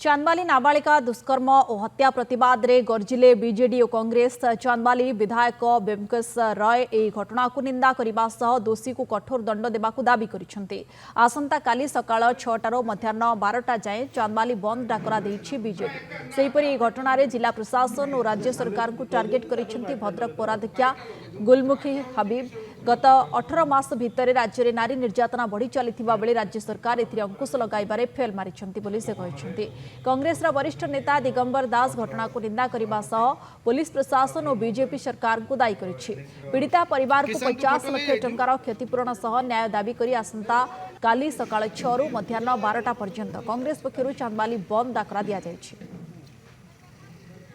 चांदबाली नाबालिका दुष्कर्म और हत्या प्रतिवाद रे गर्जिले बीजेडी और कांग्रेस। चांदबाली विधायक व्यंकस रॉय ए घटना को निंदा करने सह दोषी को कठोर दंड देवाकू दाबी करिसेंती। आसंता काली सकाळ 6टारू मध्याह्न 12टा जाए चांदबाली बंद डाकरा देछि बीजेडी। सेहीपरि ए घटना रे जिला प्रशासन और राज्य सरकार को टार्गेट करिसेंती भद्रक पौराध्यक्षा गुलमुखी हबीब। गत 18 मास भितर राज्य में नारी निर्यातना बढ़ी चली बेले राज्य सरकार एथिरे अंकुश लगाइबारे फेल मारिछंती बोली से कहिसेंती। कांग्रेस वरिष्ठ नेता दिगंबर दास घटना को निंदा करने सह पुलिस प्रशासन और बीजेपी सरकार को दायी करिछि। पीड़िता परिवार को 50 लाख टंकार क्षतिपूरण सह न्याय दाबी करी आसंता काली सकाळ 6 रु मध्याह्न 12टा पर्यंत कांग्रेस पक्षरु चांदबाली बंद डाकरा दिया जायछि।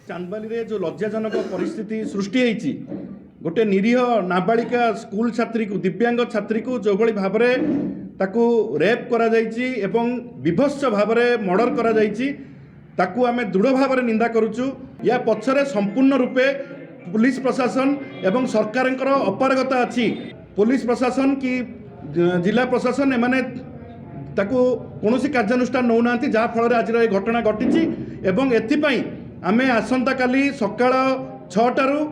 चांदबाली रे जो लज्जाजनक परिस्थिति सृष्टि होईछि गोटे निरीह नाबालिका स्कूल छात्री को दिव्यांग छात्री को जो भली भाव ताकू रेप करा जायछि एवं विभत्स भाव मर्डर करा जायछि ताकू आमे दृढ़ भाव निंदा करूछु। या पछरे संपूर्ण रूपे पुलिस प्रशासन एवं सरकारंकर अपारगता अछि। पुलिस प्रशासन की जिला प्रशासन एमाने ताकू कोनोसी कार्यानुष्ठान नौ नांती जहा फल आज घटना घटी एवं एथिपाई आमे आसंता काली सकाळ 6टारू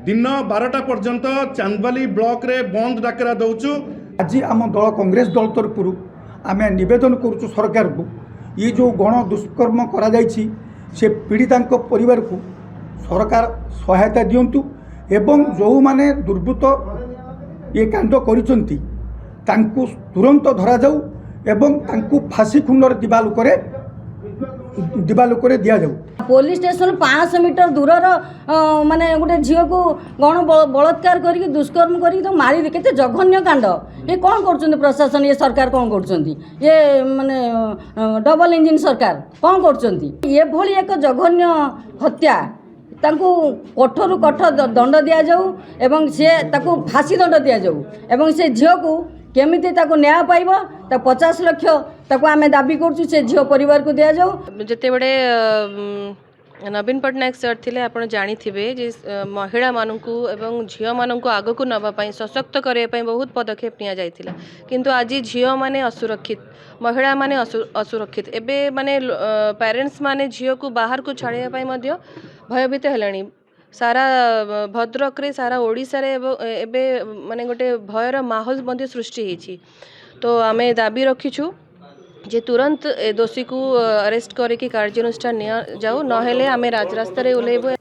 दिन 12टा पर्यंत चांदबाली ब्लॉक रे बंद डाकरा दौचु। आज आम दल कांग्रेस दल तरफ आम नवेदन करुचु सरकार को ये जो गण दुष्कर्म करा जायछि से पीड़िता परिवार को सरकार सहायता दियंतु एवं जो माने दुर्बृत्त ये कांड करिसंती तांकु तुरंत धरा जाऊ एवं तांकु फांसी खुंडर दिवालोकरे दिया जाऊ। पुलिस स्टेशन 500 मीटर दूरर माने गोटे झील को गण बलात्कार करके दुष्कर्म करके तो मारी केते जघन्य कांड ये कौन कर प्रशासन ये सरकार कौन कर ये माने डबल इंजिन सरकार कौन कर ये भली एक जघन्य हत्या तांको कठोर कठोर दंड दिया जाऊ एवं से ताको फांसी दंड दिया जाऊ एवं से झील को केमिति ताको न्याय पाइब 50 लाख ताको आमे दाबी करछु से झील परिवार को दिया जाऊ। जते बड़े नवीन पट्टनायक सर थिले आपण जानी थिबे जे महिला मानकू एवं झील मानकू आग को नबा पई सशक्त करे पई बहुत पदक्षेप निया जायतिला किंतु आज झील माने असुरक्षित महिला माने असुरक्षित एबे माने पेरेंट्स माने झील को बाहर को छाड़िया पई मध्य भयभीत हेलाणी। सारा भद्रक रे सारा ओडिसा रे एबे माने गोटे भयर माहौल मध्य सृष्टि होईछि। तो आमे दाबी रखिछु जे तुरंत दोषी को अरेस्ट करके कार्यानुष्ठान निया जाऊ नहेले आमे राजरास्ता रे ओलेबो।